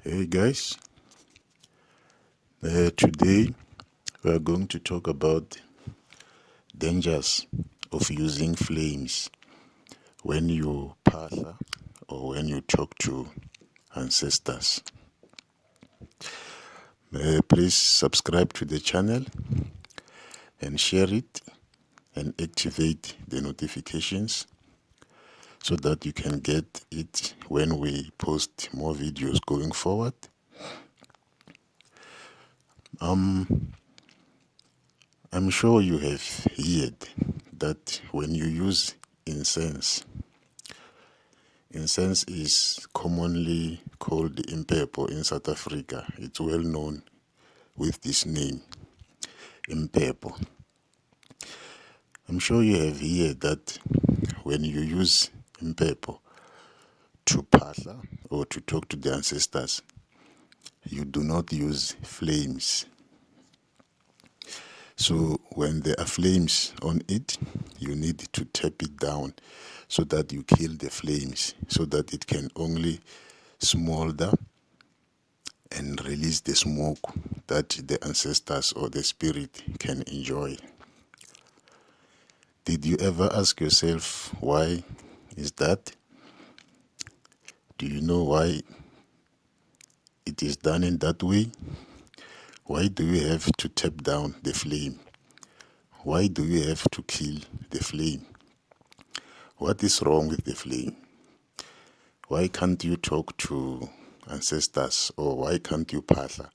Hey guys, today we are going to talk about dangers of using flames when you Phahla or when you talk to ancestors. Please subscribe to the channel and share it and activate the notifications so that you can get it when we post more videos going forward. I'm sure you have heard that when you use incense, incense is commonly called impepho in South Africa. It's well known with this name, impepho. I'm sure you have heard that when you use impepho to Phahla or to talk to the ancestors, you do not use flames. So when there are flames on it, you need to tap it down so that you kill the flames, so that it can only smolder and release the smoke that the ancestors or the spirit can enjoy. Did you ever ask yourself why is that? Do you know why it is done in that way? Why do you have to tap down the flame? Why do you have to kill the flame? What is wrong with the flame? Why can't you talk to ancestors, or why can't you Phahla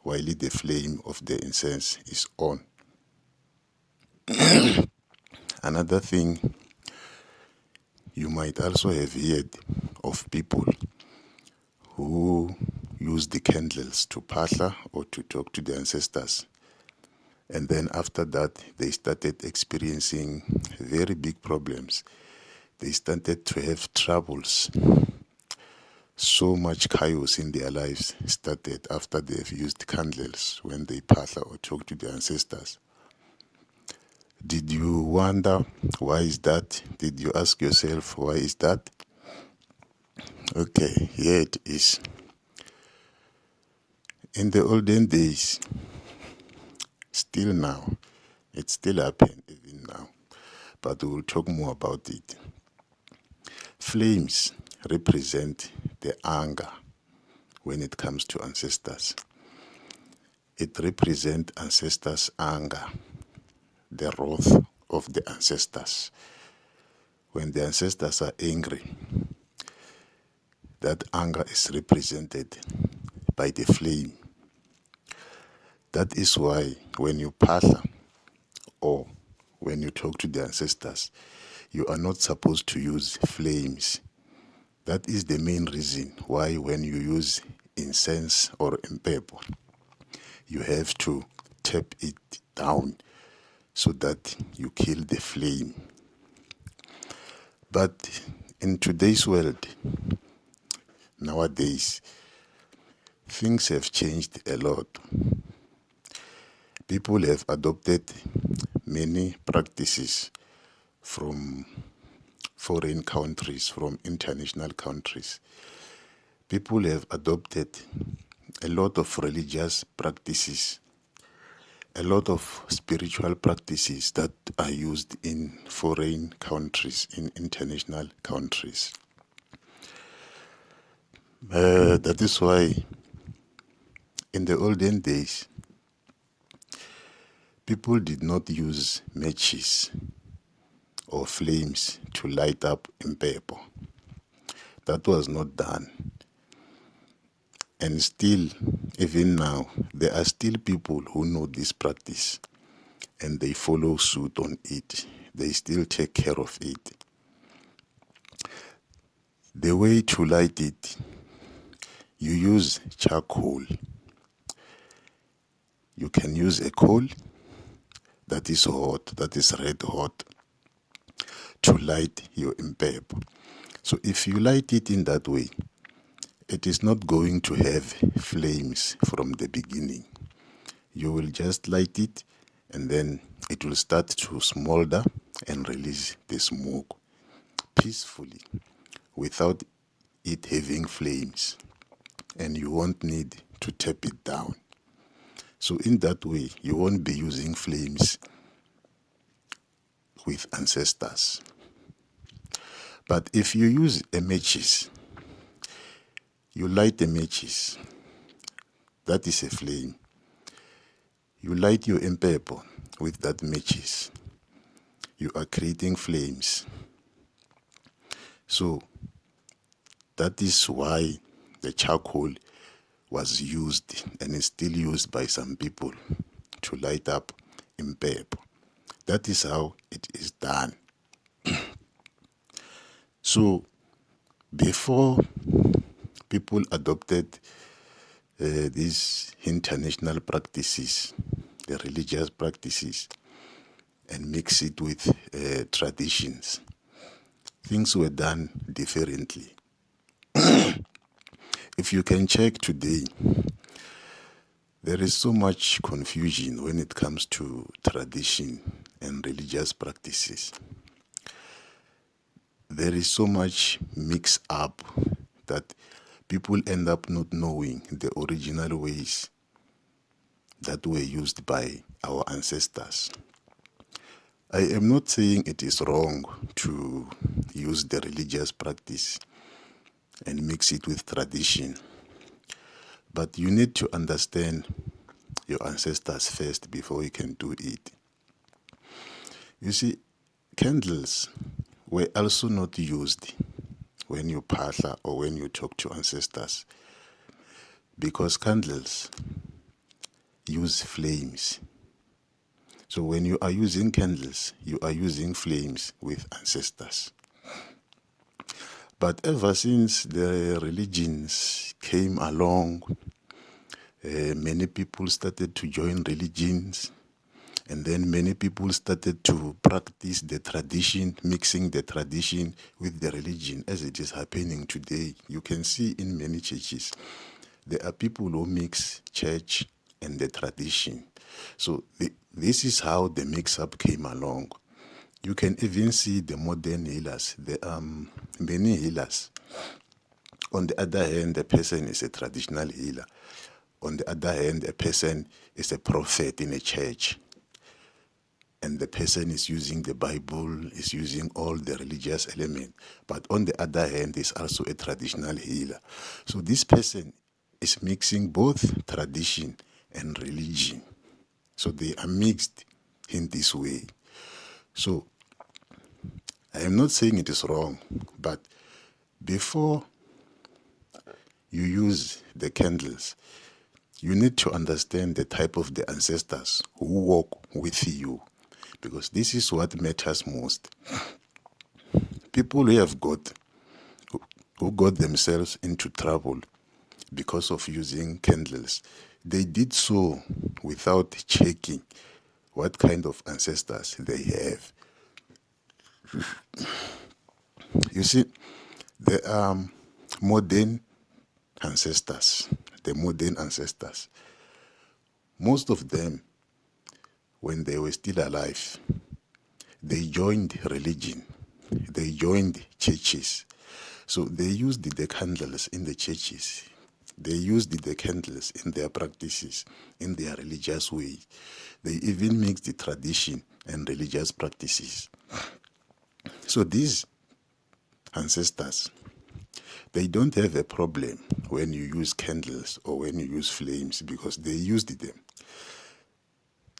while the flame of the incense is on? Another thing, you might also have heard of people who use the candles to Phahla or to talk to the ancestors. And then after that, they started experiencing very big problems. They started to have troubles. So much chaos in their lives started after they've used candles when they Phahla or talk to the ancestors. Did you wonder why is that? Did you ask yourself why is that? Okay, here it is. In the olden days, still now, it still happens even now, but we will talk more about it. Flames represent the anger when it comes to ancestors. It represents ancestors' anger, the wrath of the ancestors. When the ancestors are angry, that anger is represented by the flame. That is why when you Phahla or when you talk to the ancestors, you are not supposed to use flames. That is the main reason why when you use incense or impepho, you have to tap it down so that you kill the flame. But in today's world, nowadays, things have changed a lot. People have adopted many practices from foreign countries, from international countries. People have adopted a lot of religious practices, a lot of spiritual practices that are used in foreign countries, in international countries. That is why in the olden days, people did not use matches or flames to light up impepho. That was not done. And still, even now, there are still people who know this practice and they follow suit on it. They still take care of it. The way to light it, you use charcoal. You can use a coal that is hot, that is red hot, to light your impepho. So if you light it in that way, it is not going to have flames from the beginning. You will just light it and then it will start to smolder and release the smoke peacefully without it having flames. and you won't need to tap it down. So in that way, you won't be using flames with ancestors. But if you use a matches, you light the matches, that is a flame. You light your impepo with that matches. You are creating flames. So that is why the charcoal was used and is still used by some people to light up impepo. That is how it is done. So before people adopted these international practices, the religious practices, and mix it with traditions, things were done differently. If you can check today, there is so much confusion when it comes to tradition and religious practices. There is so much mix up that people end up not knowing the original ways that were used by our ancestors. I am not saying it is wrong to use the religious practice and mix it with tradition, but you need to understand your ancestors first before you can do it. You see, candles were also not used when you phahla or when you talk to ancestors, because candles use flames. So when you are using candles, you are using flames with ancestors. But ever since the religions came along, many people started to join religions, and then many people started to practice the tradition, mixing the tradition with the religion, as it is happening today. You can see in many churches, there are people who mix church and the tradition. So this is how the mix-up came along. You can even see the modern healers. There are many healers. On the other hand, the person is a traditional healer. On the other hand, a person is a prophet in a church. And the person is using the Bible, is using all the religious elements. But on the other hand, is also a traditional healer. So this person is mixing both tradition and religion. So they are mixed in this way. So I am not saying it is wrong, but before you use the candles, you need to understand the type of the ancestors who walk with you, because this is what matters most. People who got themselves into trouble because of using candles, they did so without checking what kind of ancestors they have. You see, the modern ancestors, the modern ancestors, most of them, when they were still alive, they joined religion, they joined churches. So they used the candles in the churches. They used the candles in their practices, in their religious way. They even mixed the tradition and religious practices. So these ancestors, they don't have a problem when you use candles or when you use flames, because they used them.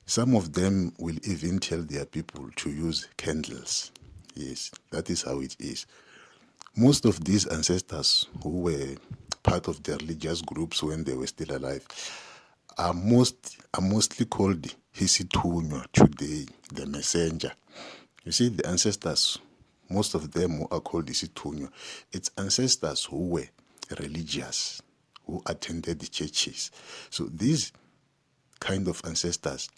Some of them will even tell their people to use candles. Yes, that is how it is. Most of these ancestors who were part of the religious groups when they were still alive are mostly called Hisitunywa today, the messenger. You see, the ancestors, most of them who are called Hisitunywa, it's ancestors who were religious, who attended the churches. So these kind of ancestors,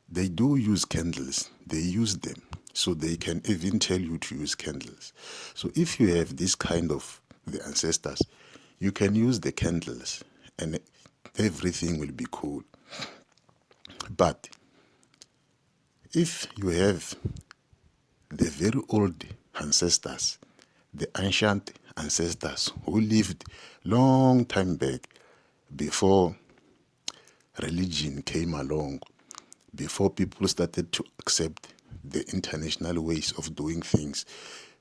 they do use candles. They use them. So they can even tell you to use candles. So if you have this kind of the ancestors, you can use the candles and everything will be cool. But if you have the very old ancestors, the ancient ancestors who lived long time back before religion came along, before people started to accept the international ways of doing things,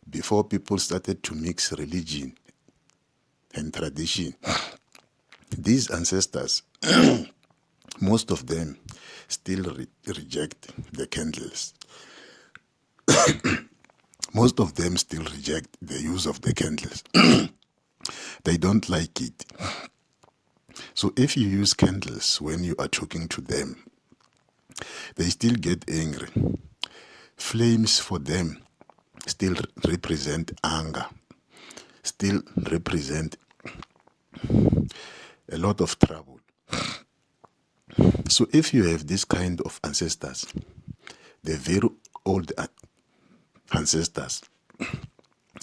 before people started to mix religion and tradition. These ancestors, most of them still reject the candles. Most of them still reject the use of the candles. They don't like it. So if you use candles when you are talking to them, they still get angry. Flames for them still represent anger, still represent a lot of trouble. So if you have this kind of ancestors, the very old ancestors,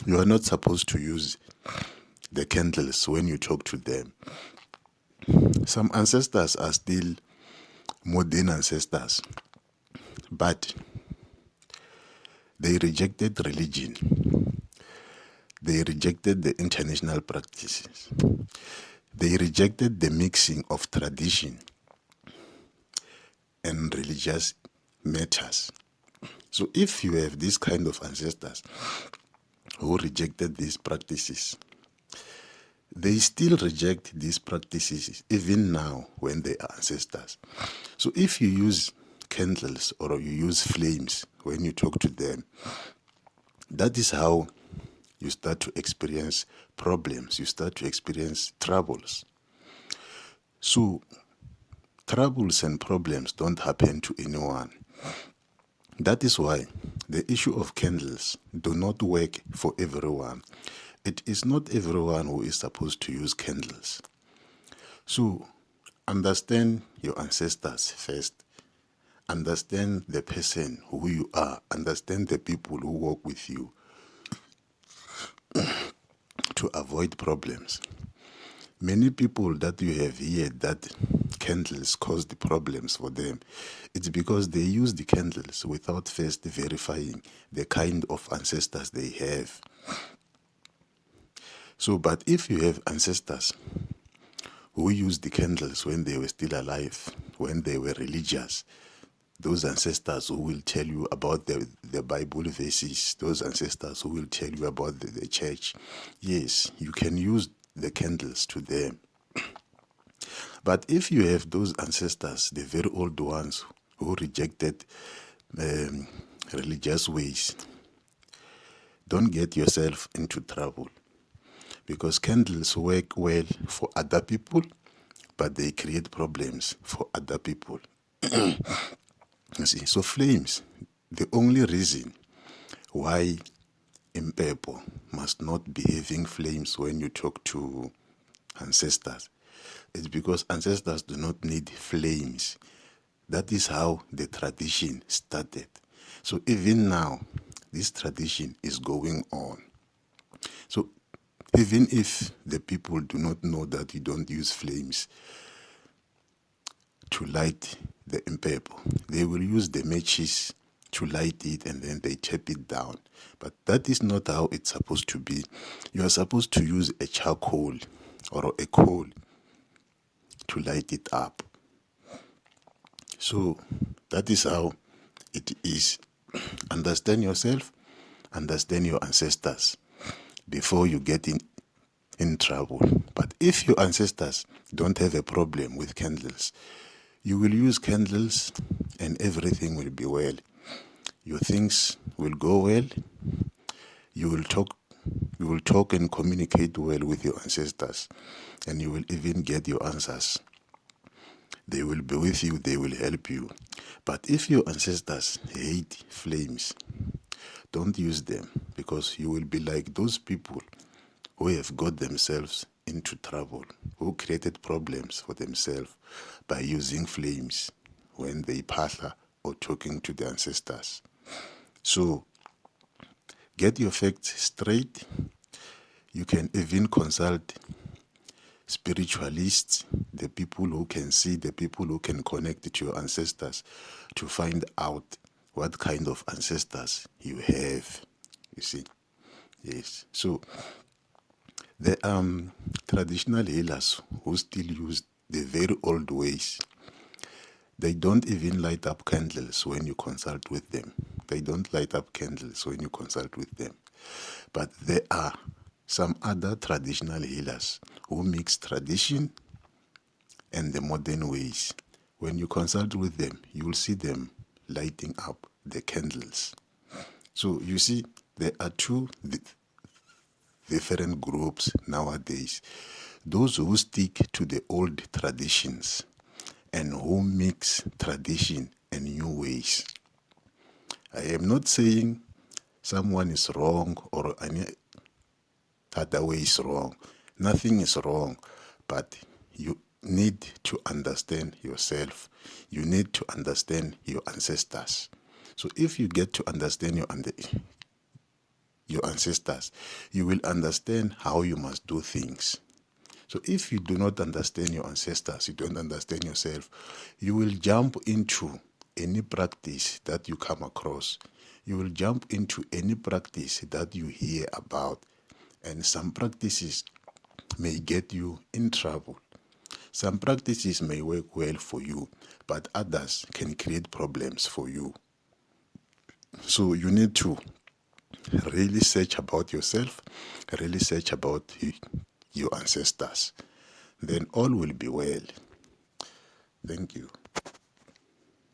you are not supposed to use the candles when you talk to them. Some ancestors are still modern ancestors, but they rejected religion. They rejected the international practices. They rejected the mixing of tradition and religious matters. So if you have this kind of ancestors who rejected these practices, they still reject these practices even now when they are ancestors. So if you use candles or you use flames when you talk to them, that is how you start to experience problems, you start to experience troubles. So troubles and problems don't happen to anyone. That is why the issue of candles do not work for everyone. It is not everyone who is supposed to use candles. So understand your ancestors first. Understand the person who you are. Understand the people who work with you to avoid problems. Many people that you have heard that candles cause the problems for them, it's because they use the candles without first verifying the kind of ancestors they have. So, but if you have ancestors who used the candles when they were still alive, when they were religious, those ancestors who will tell you about the Bible verses, those ancestors who will tell you about the church, yes, you can use the candles to them. But if you have those ancestors, the very old ones who rejected religious ways, don't get yourself into trouble, because candles work well for other people, but they create problems for other people. You see, so flames, the only reason why Impepo must not be having flames when you talk to ancestors is because ancestors do not need flames. That is how the tradition started. So even now, this tradition is going on. So even if the people do not know that you don't use flames to light the impepo, they will use the matches to light it and then they tap it down. But that is not how it's supposed to be. You are supposed to use a charcoal or a coal to light it up. So that is how it is. Understand yourself, understand your ancestors before you get in trouble. But if your ancestors don't have a problem with candles, you will use candles and everything will be well. Your things will go well. You will talk and communicate well with your ancestors, and you will even get your answers. They will be with you, they will help you. But if your ancestors hate flames, don't use them, because you will be like those people who have got themselves into trouble, who created problems for themselves by using flames when they phahla or talking to the ancestors. So get your facts straight. You can even consult spiritualists, the people who can see, the people who can connect to your ancestors to find out what kind of ancestors you have. You see? Yes. So The traditional healers who still use the very old ways. They don't even light up candles when you consult with them. They don't light up candles when you consult with them. But there are some other traditional healers who mix tradition and the modern ways. When you consult with them, you will see them lighting up the candles. So you see, there are two different groups nowadays. Those who stick to the old traditions and who mix tradition and new ways. I am not saying someone is wrong or any other way is wrong. Nothing is wrong, but you need to understand yourself. You need to understand your ancestors. So if you get to understand your ancestors, you will understand how you must do things. So if you do not understand your ancestors, you don't understand yourself, you will jump into any practice that you come across. You will jump into any practice that you hear about. And some practices may get you in trouble. Some practices may work well for you, but others can create problems for you. So you need to really search about yourself, really search about your ancestors. Then all will be well. Thank you.